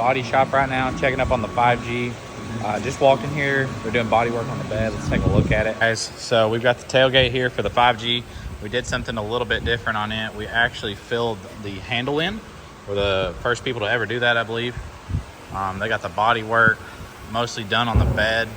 body shop right now, checking up on the 5G. Just walked in here. They're doing body work on the bed. Let's take a look at it. Guys, so we've got the tailgate here for the 5G. We did something a little bit different on it. We actually filled the handle in. We're the first people to ever do that, I believe. They got the body work mostly done on the bed.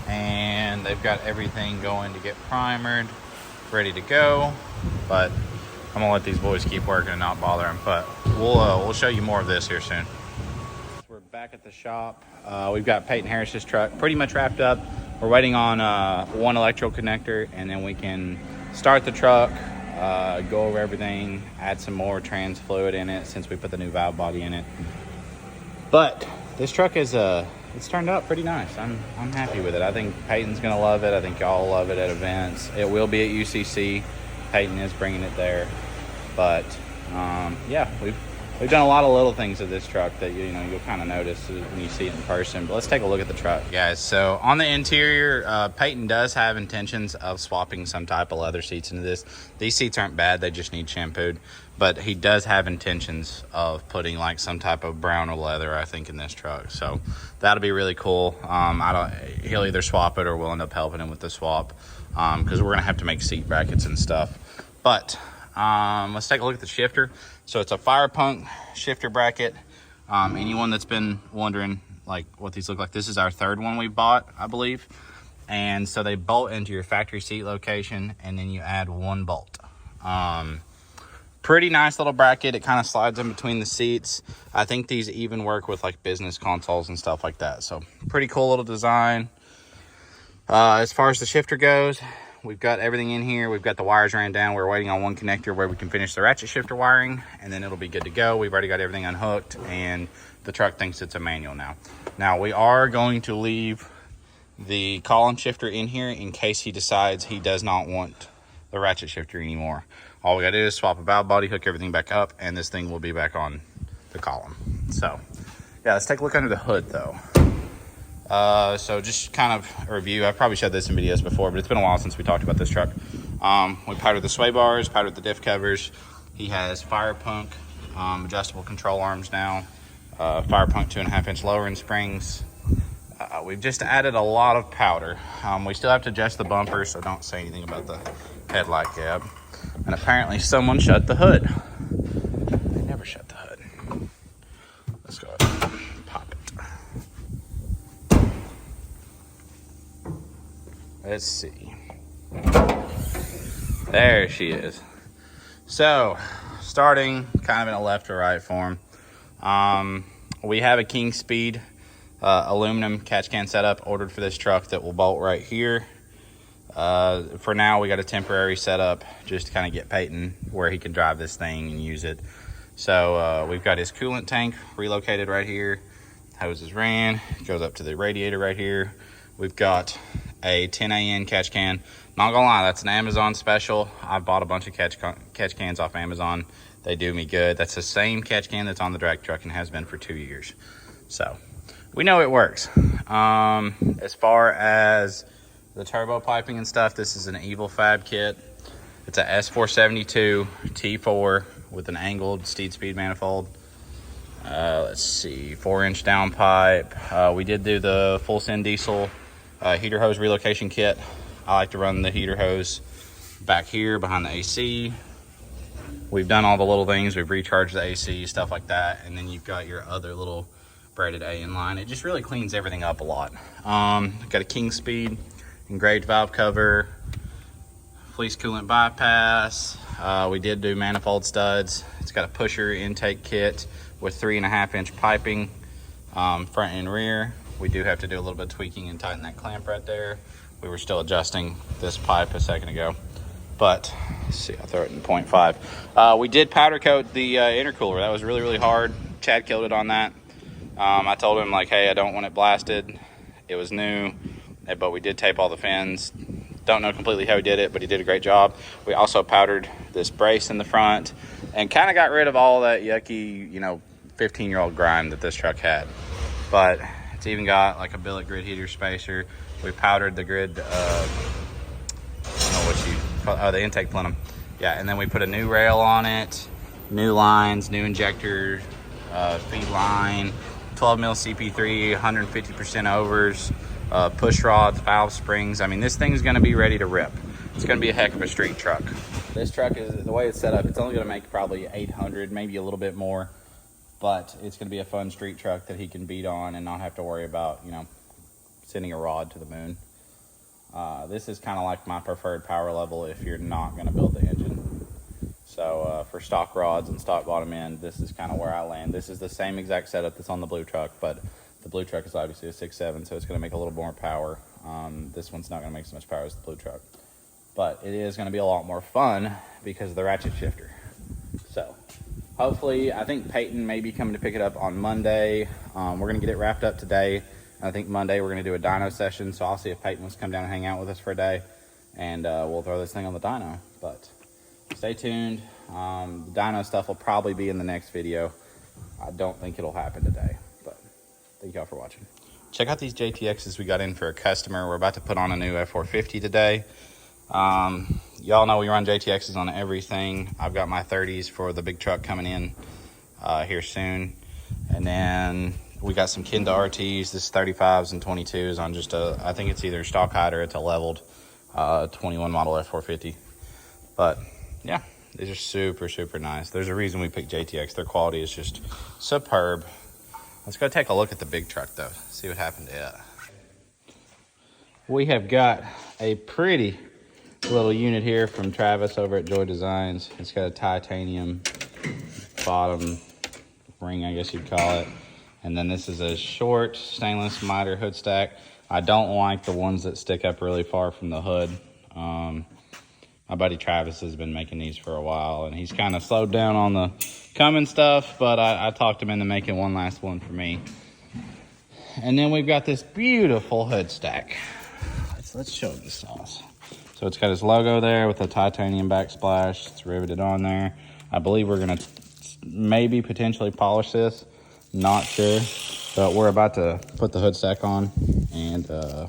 And they've got everything going to get primered, ready to go. But I'm gonna let these boys keep working and not bother them. But we'll show you more of this here soon. We're back at the shop. We've got Peyton Harris's truck pretty much wrapped up. We're waiting on one electrical connector, and then we can start the truck, go over everything, add some more trans fluid in it since we put the new valve body in it. But this truck is it's turned out pretty nice. I'm happy with it. I think Peyton's gonna love it. I think y'all love it at events. It will be at UCC. Peyton is bringing it there. But yeah, we've done a lot of little things to this truck that you'll kind of notice when you see it in person. But let's take a look at the truck, guys. So on the interior, Peyton does have intentions of swapping some type of leather seats into this. These seats aren't bad, they just need shampooed. But he does have intentions of putting like some type of brown or leather, I think, in this truck. So that'll be really cool. He'll either swap it or we'll end up helping him with the swap, because we're gonna have to make seat brackets and stuff. But let's take a look at the shifter. So it's a Fire Punk shifter bracket. Anyone that's been wondering like what these look like, this is our third one we bought, I believe. And so they bolt into your factory seat location, and then you add one bolt. Pretty nice little bracket. It kind of slides in between the seats. I think these even work with like business consoles and stuff like that. So pretty cool little design. As far as the shifter goes, we've got everything in here. We've got the wires ran down. We're waiting on one connector where we can finish the ratchet shifter wiring, and then it'll be good to go. We've already got everything unhooked, and the truck thinks it's a manual now. Now we are going to leave the column shifter in here in case he decides he does not want the ratchet shifter anymore. All we gotta do is swap a valve body, hook everything back up, and this thing will be back on the column. So yeah, let's take a look under the hood though. So just kind of a review. I've probably showed this in videos before, but it's been a while since we talked about this truck. We powdered the sway bars, powdered the diff covers. He has Fire Punk adjustable control arms now. Fire Punk 2.5-inch lowering springs. We've just added a lot of powder. We still have to adjust the bumper, so don't say anything about the headlight gap. And apparently someone shut the hood. They never shut the hood. Let's go ahead and pop it. Let's see. There she is. So, starting kind of in a left to right form. We have a King Speed aluminum catch can setup ordered for this truck that will bolt right here. For now, we got a temporary setup just to kind of get Peyton where he can drive this thing and use it. So we've got his coolant tank relocated right here. Hoses ran, goes up to the radiator right here. We've got a 10AN catch can. Not gonna lie, that's an Amazon special. I bought a bunch of catch cans off Amazon. They do me good. That's the same catch can that's on the drag truck and has been for 2 years. So we know it works. As far as the turbo piping and stuff, this is an Evil Fab kit. It's a S472 T4 with an angled steed speed manifold. Let's see, 4-inch downpipe. We did do the full send diesel heater hose relocation kit. I like to run the heater hose back here behind the AC. We've done all the little things. We've recharged the AC, stuff like that. And then you've got your other little braided A in line. It just really cleans everything up a lot. Got a King Speed engraved valve cover, fleece coolant bypass. We did do manifold studs. It's got a pusher intake kit with 3.5-inch piping, front and rear. We do have to do a little bit of tweaking and tighten that clamp right there. We were still adjusting this pipe a second ago, but let's see, I'll throw it in 0.5. We did powder coat the intercooler. That was really, really hard. Chad killed it on that. I told him like, hey, I don't want it blasted. It was new, but we did tape all the fins. Don't know completely how he did it, but he did a great job. We also powdered this brace in the front and kind of got rid of all that yucky, 15-year-old grime that this truck had. But it's even got like a billet grid heater spacer. We powdered the grid, I don't know what you call the intake plenum. Yeah, and then we put a new rail on it, new lines, new injector feed line, 12 mil CP3, 150% overs, push rods, valve springs. I mean, this thing's gonna be ready to rip. It's gonna be a heck of a street truck. This truck is, the way it's set up, it's only gonna make probably 800, maybe a little bit more, but it's gonna be a fun street truck that he can beat on and not have to worry about, you know, sending a rod to the moon. This is kind of like my preferred power level if you're not gonna build the engine. So for stock rods and stock bottom end, this is kind of where I land. This is the same exact setup that's on the blue truck, but the blue truck is obviously a 6.7, so it's going to make a little more power. This one's not going to make so much power as the blue truck, but it is going to be a lot more fun because of the ratchet shifter. So hopefully, I think Peyton may be coming to pick it up on Monday. We're going to get it wrapped up today. I think Monday we're going to do a dyno session, so I'll see if Peyton wants to come down and hang out with us for a day, and we'll throw this thing on the dyno. But stay tuned. The dyno stuff will probably be in the next video. I don't think it'll happen today, but thank y'all for watching. Check out these JTXs we got in for a customer. We're about to put on a new F450 today. Y'all know we run JTXs on everything. I've got my 30s for the big truck coming in here soon. And then we got some Kinda RTs. This is 35s and 22s on just a, I think it's either stock height or it's a leveled 21 model F450. But yeah, these are super, super nice. There's a reason we picked JTX. Their quality is just superb. Let's go take a look at the big truck though, see what happened to it. We have got a pretty little unit here from Travis over at Joy Designs. It's got a titanium bottom ring, I guess you'd call it. And then this is a short stainless miter hood stack. I don't like the ones that stick up really far from the hood. My buddy Travis has been making these for a while, and he's kind of slowed down on the coming stuff, but I talked him into making one last one for me. And then we've got this beautiful hood stack. Let's show the sauce. So it's got his logo there with a titanium backsplash. It's riveted on there. I believe we're gonna maybe potentially polish this. Not sure, but we're about to put the hood stack on, and I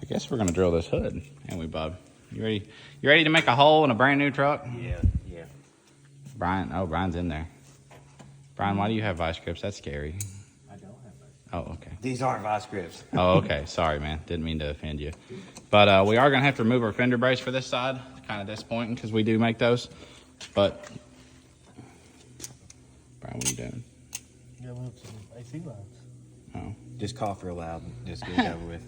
guess we're gonna drill this hood. Ain't we, Bob? You ready? You ready to make a hole in a brand new truck? Yeah. Brian, oh, Brian's in there. Brian, why do you have vice grips? That's scary. I don't have vice. Oh, okay. These aren't vice grips. Oh, okay. Sorry, man. Didn't mean to offend you. But we are going to have to remove our fender brace for this side. Kind of disappointing because we do make those. But, Brian, what are you doing? Yeah, we have some AC lines. Oh. Just cough real loud. Just get it over with.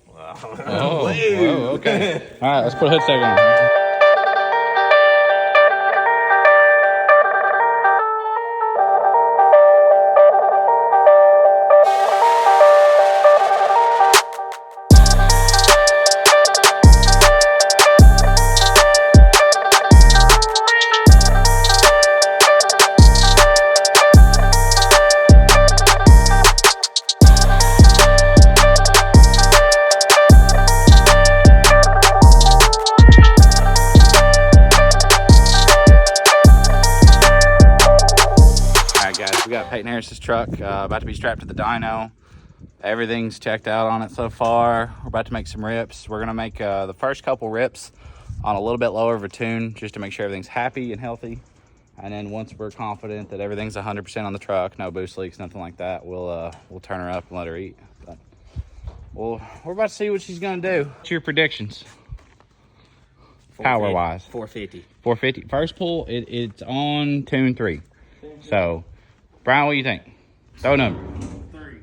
Wow. Oh, whoa, okay. All right, let's put a hood stack on. We got Peyton Harris's truck about to be strapped to the dyno. Everything's checked out on it so far. We're about to make some rips. We're gonna make the first couple rips on a little bit lower of a tune just to make sure everything's happy and healthy. And then once we're confident that everything's 100% on the truck, no boost leaks, nothing like that, we'll turn her up and let her eat. But we're about to see what she's gonna do. What's your predictions? Power wise? 450. 450. First pull, it's on tune 3. So, Brian, what do you think? Throw a number. 3.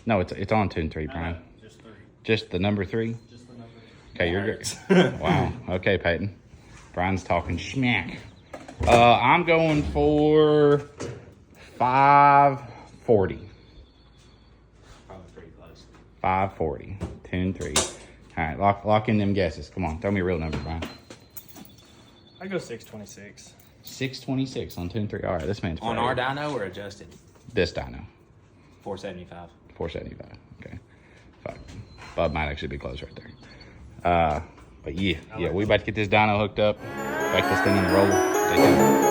No, it's on tune 3, Brian. Just 3. Just the number 3? Just the number 3. Okay, you're good. Wow. Okay, Peyton. Brian's talking schmack. I'm going for 540. Probably pretty close. 540. Tune 3. All right, lock in them guesses. Come on, throw me a real number, Brian. I go 626. 626 on tune 3. All right, this man's On brave. our dyno or adjusted? This dyno. 475. 475. Okay. Fuck. Bub might actually be close right there. But yeah, we about to get this dyno hooked up. Back this thing on the roller. Stay tuned.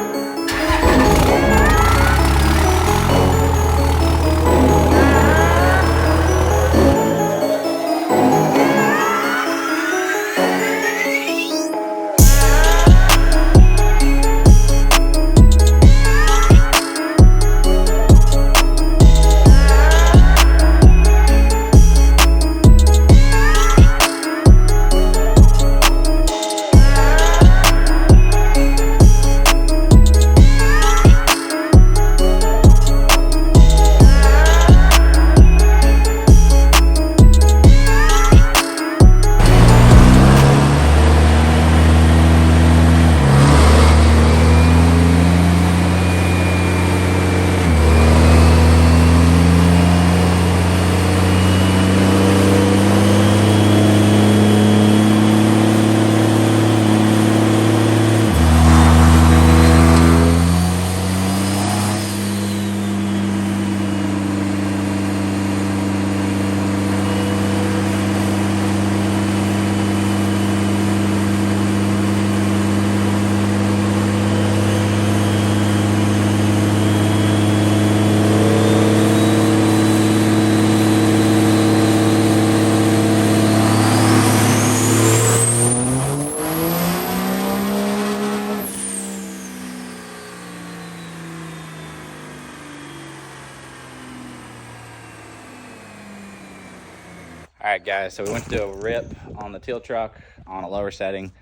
All right, guys, so we went to do a rip on the teal truck on a lower setting,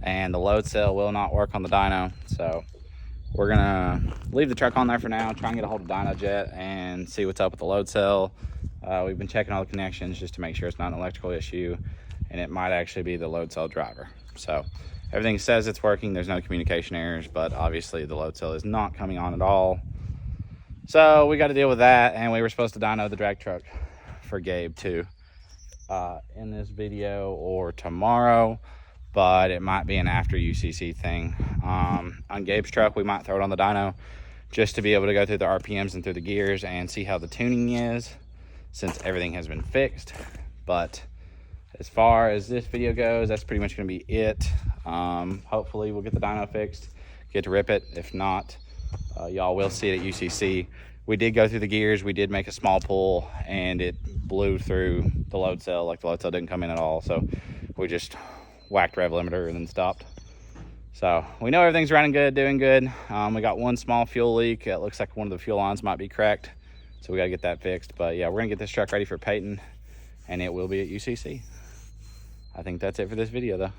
and the load cell will not work on the dyno. So we're gonna leave the truck on there for now, try and get a hold of Dyno Jet and see what's up with the load cell. We've been checking all the connections just to make sure it's not an electrical issue, and it might actually be the load cell driver. So everything says it's working, there's no communication errors, but obviously the load cell is not coming on at all. So we got to deal with that, and we were supposed to dyno the drag truck for Gabe too in this video or tomorrow, but it might be an after UCC thing. On Gabe's truck, we might throw it on the dyno just to be able to go through the RPMs and through the gears and see how the tuning is, since everything has been fixed. But as far as this video goes, that's pretty much going to be it. Hopefully we'll get the dyno fixed, get to rip it. If not, y'all will see it at UCC. We did go through the gears, we did make a small pull, and it blew through the load cell. Like, the load cell didn't come in at all, so we just whacked rev limiter and then stopped. So we know everything's running good, doing good. We got one small fuel leak. It looks like one of the fuel lines might be cracked, so we got to get that fixed. But yeah, we're gonna get this truck ready for Peyton, and it will be at UCC. I think that's it for this video though.